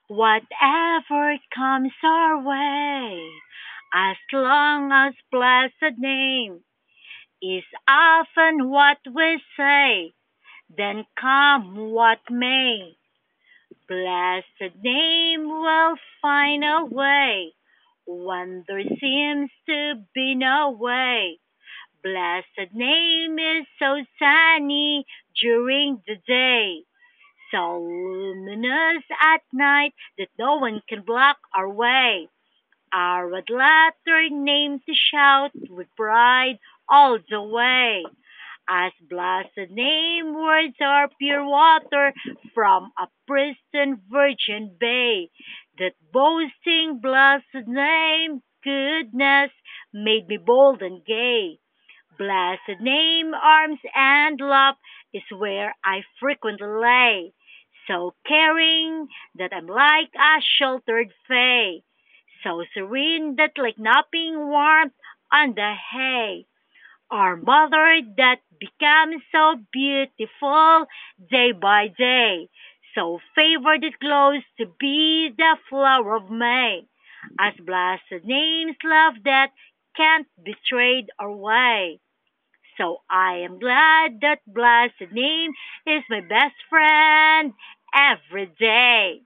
Whatever comes our way, as long as blessed name is often what we say, then come what may. Blessed name will find a way when there seems to be no way. Blessed name is so sunny during the day, so luminous at night that no one can block our way. Our red letter name to shout with pride all the way. As blessed name words are pure water from a pristine virgin bay. That boasting blessed name goodness made me bold and gay. Blessed name, arms and love is where I frequently lay. So caring that I'm like a sheltered fay. So serene that like napping warmth on the hay. Our mother that becomes so beautiful day by day. So favored it glows to be the flower of May. As blessed names love that can't be strayed away. So I am glad that blessed name is my best friend every day.